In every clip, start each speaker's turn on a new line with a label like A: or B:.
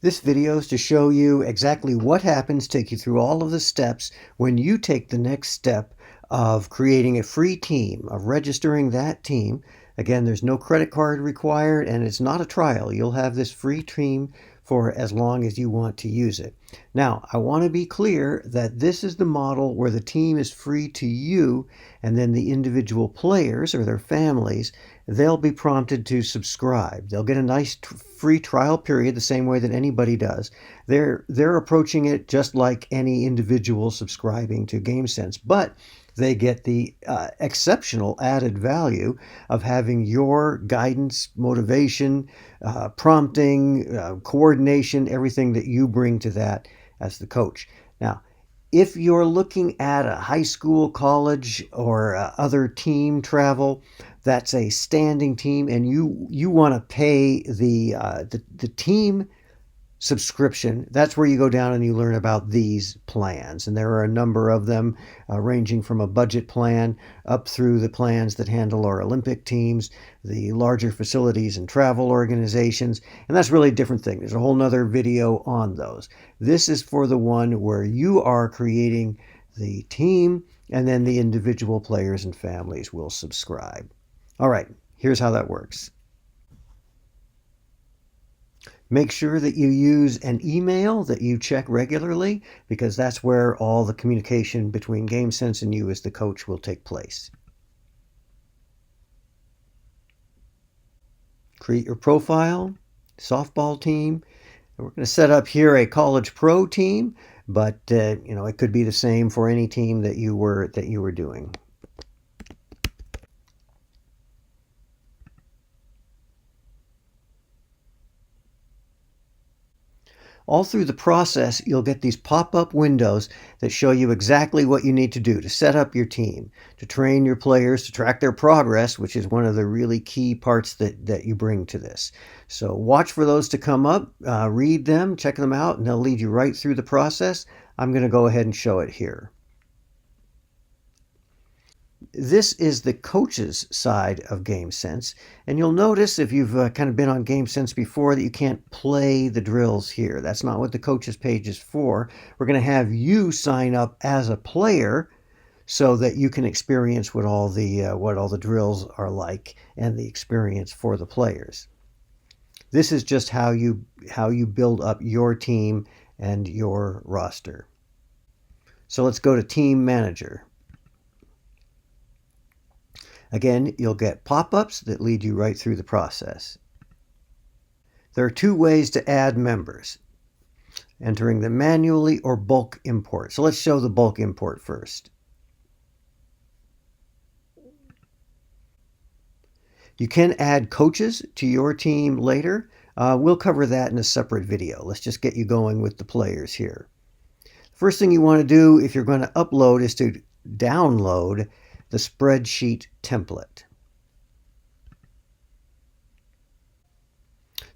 A: This video is to show you exactly what happens, take you through all of the steps when you take the next step of creating a free team, of registering that team. Again, there's no credit card required and it's not a trial. You'll have this free team for as long as you want to use it. Now, I want to be clear that this is the model where the team is free to you, and then the individual players or their families, they'll be prompted to subscribe. They'll get a nice free trial period the same way that anybody does. They're approaching it just like any individual subscribing to GameSense, but they get the exceptional added value of having your guidance, motivation, prompting, coordination, everything that you bring to that as the coach. Now, if you're looking at a high school, college, or other team travel, that's a standing team, and you want to pay the team subscription, that's where you go down and you learn about these plans. And there are a number of them, ranging from a budget plan up through the plans that handle our Olympic teams, the larger facilities and travel organizations. And that's really a different thing. There's a whole nother video on those. This is for the one where you are creating the team, and then the individual players and families will subscribe. All right, here's how that works. Make sure that you use an email that you check regularly, because that's where all the communication between GameSense and you as the coach will take place. Create your profile, softball team. We're going to set up here a college pro team, but it could be the same for any team that you were doing. All through the process, you'll get these pop-up windows that show you exactly what you need to do to set up your team, to train your players, to track their progress, which is one of the really key parts that you bring to this. So watch for those to come up, read them, check them out, and they'll lead you right through the process. I'm going to go ahead and show it here. This is the coach's side of GameSense, and you'll notice if you've kind of been on GameSense before that you can't play the drills here. That's not what the coach's page is for. We're going to have you sign up as a player so that you can experience what all the drills are like and the experience for the players. This is just how you build up your team and your roster. So let's go to Team Manager. Again, you'll get pop-ups that lead you right through the process. There are two ways to add members: entering them manually or bulk import. So let's show the bulk import first. You can add coaches to your team later. We'll cover that in a separate video. Let's just get you going with the players here. First thing you want to do if you're going to upload is to download the spreadsheet template.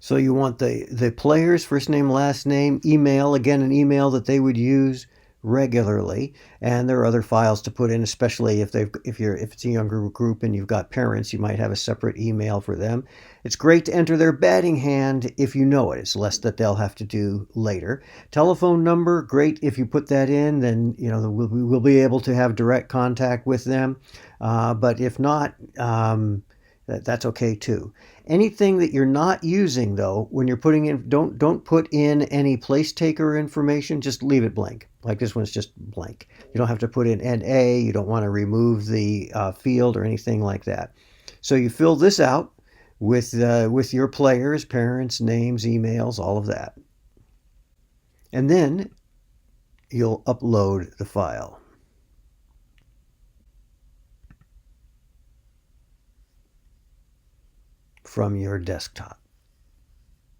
A: So you want the players' first name, last name, email, again an email that they would use regularly, and there are other files to put in, especially if it's a younger group and you've got parents, you might have a separate email for them. It's great to enter their batting hand if you know it. It's less that they'll have to do later. Telephone number, great if you put that in, then we'll be able to have direct contact with them. But if not, that's okay too. Anything that you're not using, though, when you're putting in, don't put in any place taker information. Just leave it blank. Like this one's just blank. You don't have to put in NA. You don't want to remove the field or anything like that. So you fill this out with your players, parents, names, emails, all of that, and then you'll upload the file from your desktop.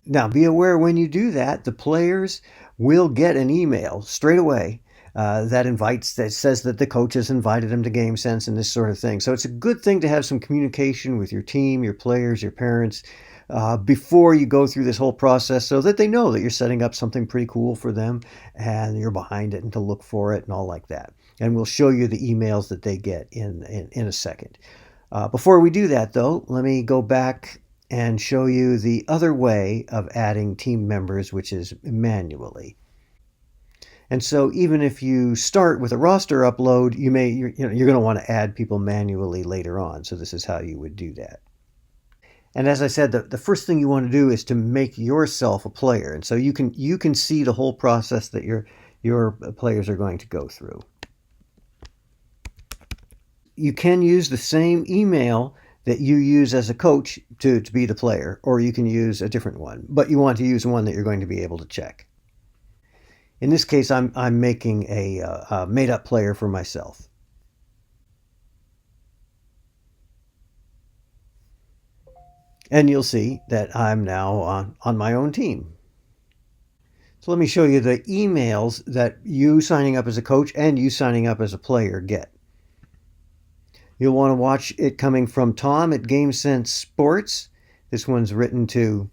A: Now, be aware when you do that, the players will get an email straight away that says that the coach has invited them to GameSense and this sort of thing. So it's a good thing to have some communication with your team, your players, your parents, before you go through this whole process, so that they know that you're setting up something pretty cool for them and you're behind it and to look for it and all like that. And we'll show you the emails that they get in a second. Before we do that, though, let me go back and show you the other way of adding team members, which is manually. And so even if you start with a roster upload, you're going to want to add people manually later on. So this is how you would do that. And as I said, the first thing you want to do is to make yourself a player. And so you can see the whole process that your players are going to go through. You can use the same email that you use as a coach to be the player, or you can use a different one, but you want to use one that you're going to be able to check. In this case, I'm making a made-up player for myself. And you'll see that I'm now on my own team. So let me show you the emails that you signing up as a coach and you signing up as a player get. You'll want to watch it coming from Tom at GameSense Sports. This one's written to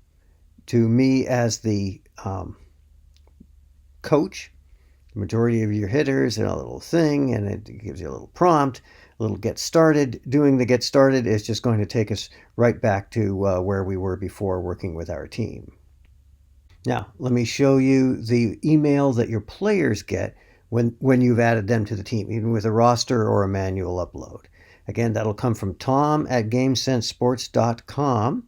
A: me as the coach. The majority of your hitters and a little thing, and it gives you a little prompt, a little get started. Doing the get started is just going to take us right back to where we were before working with our team. Now, let me show you the email that your players get when you've added them to the team, even with a roster or a manual upload. Again, that'll come from Tom at GameSenseSports.com.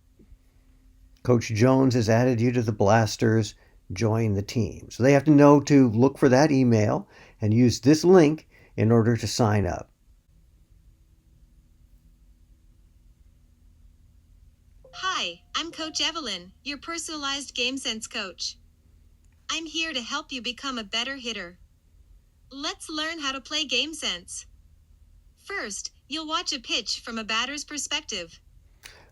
A: Coach Jones has added you to the Blasters. Join the team. So they have to know to look for that email and use this link in order to sign up.
B: Hi, I'm Coach Evelyn, your personalized GameSense coach. I'm here to help you become a better hitter. Let's learn how to play GameSense. First, you'll watch a pitch from a batter's perspective.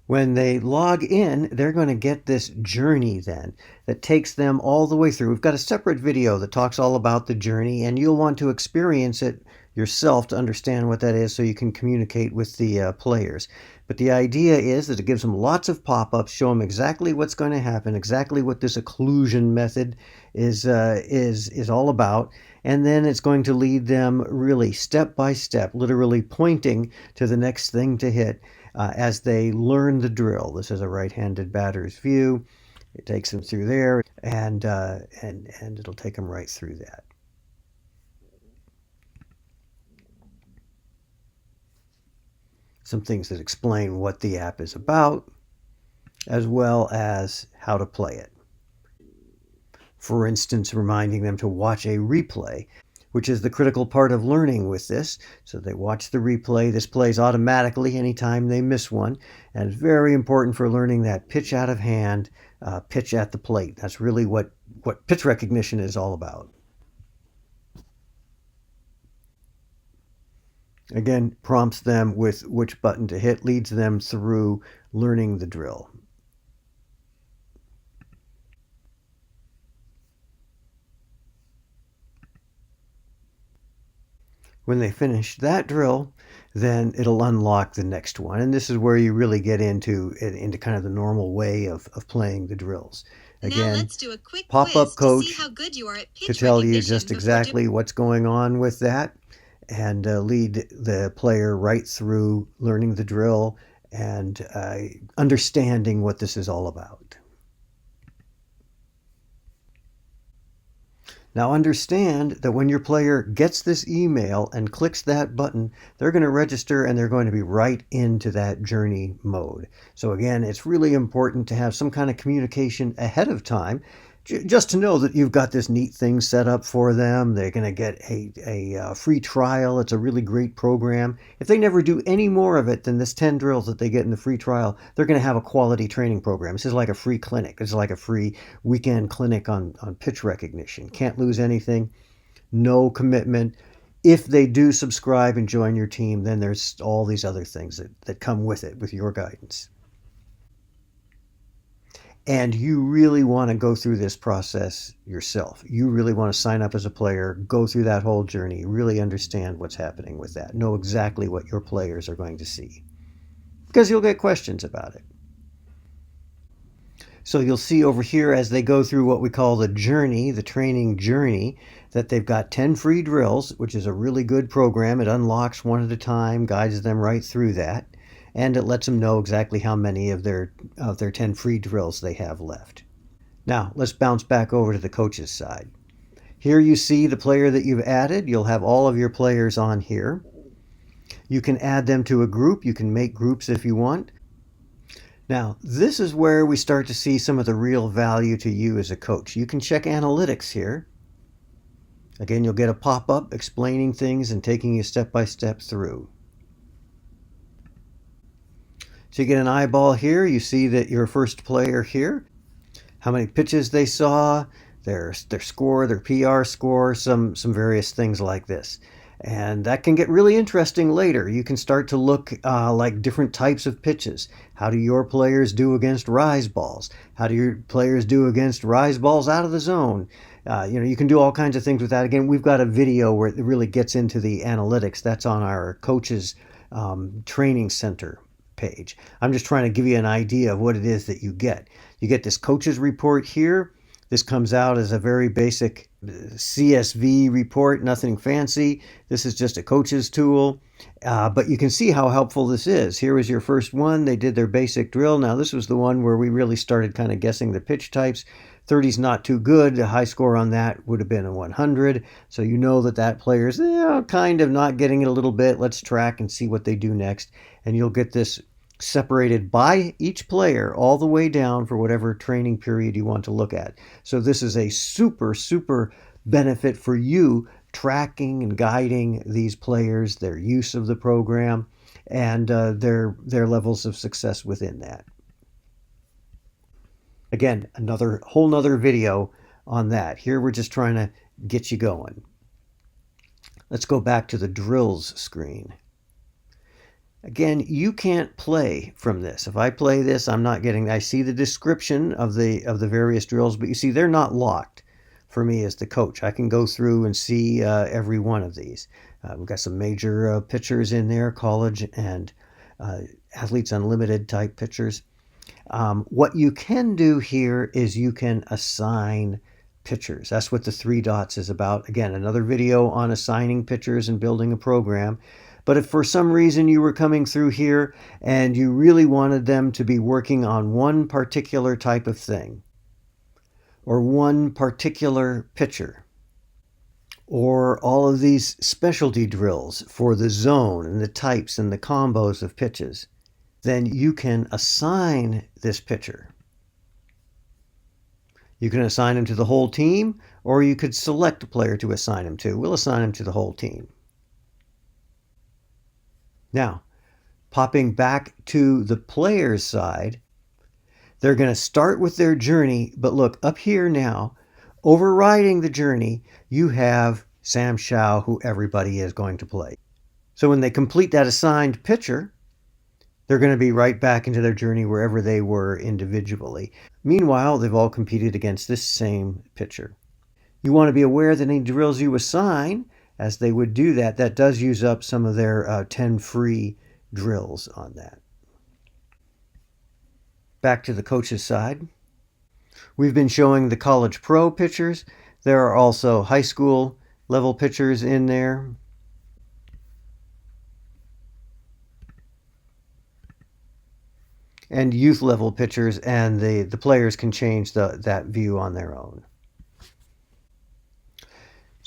A: When they log in, they're going to get this journey then that takes them all the way through. We've got a separate video that talks all about the journey, and you'll want to experience it yourself to understand what that is so you can communicate with the players. But the idea is that it gives them lots of pop-ups, show them exactly what's going to happen, exactly what this occlusion method is all about, and then it's going to lead them really step by step, literally pointing to the next thing to hit. As they learn the drill. This is a right-handed batter's view. It takes them through there, and it'll take them right through that. Some things that explain what the app is about, as well as how to play it. For instance, reminding them to watch a replay, which is the critical part of learning with this. So they watch the replay. This plays automatically anytime they miss one. And it's very important for learning that pitch out of hand, pitch at the plate. That's really what pitch recognition is all about. Again, prompts them with which button to hit, leads them through learning the drill. When they finish that drill, then it'll unlock the next one. And this is where you really get into kind of the normal way of playing the drills. Again,
B: now let's do a quick
A: pop-up coach
B: to see how good you are at pitch
A: to tell you just exactly what's going on with that and lead the player right through learning the drill and understanding what this is all about. Now understand that when your player gets this email and clicks that button, they're going to register and they're going to be right into that journey mode. So again, it's really important to have some kind of communication ahead of time, just to know that you've got this neat thing set up for them. They're going to get a free trial. It's a really great program. If they never do any more of it than this 10 drills that they get in the free trial, they're going to have a quality training program. This is like a free clinic. It's like a free weekend clinic on pitch recognition. Can't lose anything. No commitment. If they do subscribe and join your team, then there's all these other things that come with it, with your guidance. And you really want to go through this process yourself. You really want to sign up as a player, go through that whole journey, really understand what's happening with that, know exactly what your players are going to see. Because you'll get questions about it. So you'll see over here as they go through what we call the journey, the training journey, that they've got 10 free drills, which is a really good program. It unlocks one at a time, guides them right through that. and it lets them know exactly how many of their 10 free drills they have left. Now, let's bounce back over to the coach's side. Here you see the player that you've added. You'll have all of your players on here. You can add them to a group. You can make groups if you want. Now, this is where we start to see some of the real value to you as a coach. You can check analytics here. Again, you'll get a pop-up explaining things and taking you step by step through. So you get an eyeball here. You see that your first player here, how many pitches they saw, their score, their PR score, some various things like this. And that can get really interesting later. You can start to look like different types of pitches. How do your players do against rise balls? How do your players do against rise balls out of the zone? You can do all kinds of things with that. Again, we've got a video where it really gets into the analytics. That's on our coaches training center page. I'm just trying to give you an idea of what it is that you get. You get this coaches report here. This comes out as a very basic CSV report, nothing fancy. This is just a coach's tool, but you can see how helpful this is. Here was your first one. They did their basic drill. Now this was the one where we really started kind of guessing the pitch types. 30's not too good. The high score on that would have been a 100. So you know that player's kind of not getting it a little bit. Let's track and see what they do next. And you'll get this separated by each player all the way down for whatever training period you want to look at. So this is a super benefit for you, tracking and guiding these players, their use of the program, and their levels of success within that. Again, whole nother video on that. Here we're just trying to get you going. Let's go back to the drills screen. Again, you can't play from this. If I play this, I see the description of the various drills, but you see they're not locked for me as the coach. I can go through and see every one of these. We've got some major pitchers in there, college and Athletes Unlimited type pitchers. What you can do here is you can assign pitchers. That's what the 3 dots is about. Again, another video on assigning pitchers and building a program. But if for some reason you were coming through here and you really wanted them to be working on one particular type of thing, or one particular pitcher, or all of these specialty drills for the zone and the types and the combos of pitches, then you can assign this pitcher. You can assign him to the whole team, or you could select a player to assign him to. We'll assign him to the whole team. Now, popping back to the player's side, they're going to start with their journey, but look, up here now, overriding the journey, you have Sam Shao, who everybody is going to play. So when they complete that assigned pitcher, they're going to be right back into their journey wherever they were individually. Meanwhile, they've all competed against this same pitcher. You want to be aware that any drills you assign, as they would do that does use up some of their 10 free drills on that. Back to the coach's side. We've been showing the college pro pitchers. There are also high school level pitchers in there. And youth level pitchers, and the players can change that view on their own.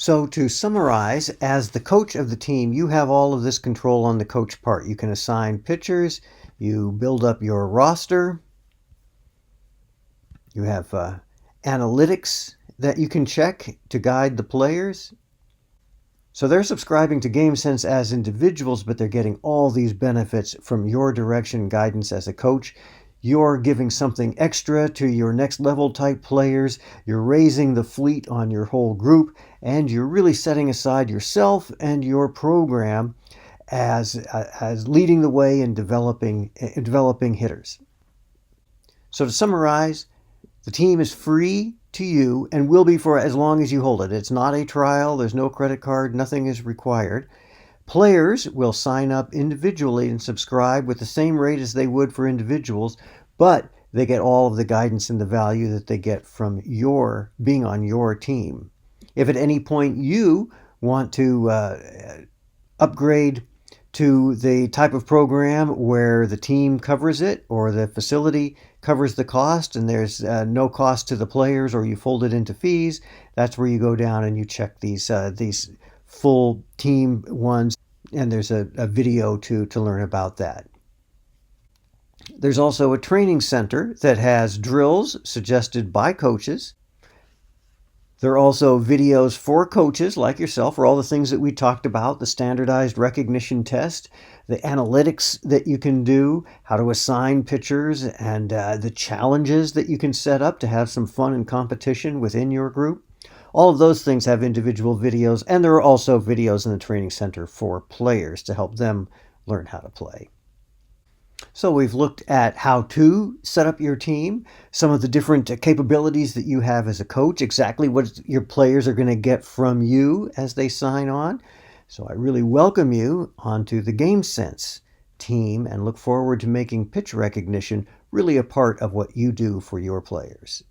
A: So to summarize, as the coach of the team, you have all of this control on the coach part. You can assign pitchers, you build up your roster, you have analytics that you can check to guide the players. So they're subscribing to GameSense as individuals, but they're getting all these benefits from your direction and guidance as a coach. You're giving something extra to your next level type players. You're raising the fleet on your whole group, and you're really setting aside yourself and your program as leading the way in developing hitters. So to summarize, the team is free to you and will be for as long as you hold it. It's not a trial. There's no credit card. Nothing is required. Players will sign up individually and subscribe with the same rate as they would for individuals, but they get all of the guidance and the value that they get from your being on your team. If at any point you want to upgrade to the type of program where the team covers it or the facility covers the cost and there's no cost to the players, or you fold it into fees, that's where you go down and you check these full team ones, and there's a video to learn about that. There's also a training center that has drills suggested by coaches. There are also videos for coaches like yourself for all the things that we talked about, the standardized recognition test, the analytics that you can do, how to assign pitchers, and the challenges that you can set up to have some fun and competition within your group. All of those things have individual videos, and there are also videos in the training center for players to help them learn how to play. So we've looked at how to set up your team, some of the different capabilities that you have as a coach, exactly what your players are going to get from you as they sign on. So I really welcome you onto the GameSense team and look forward to making pitch recognition really a part of what you do for your players.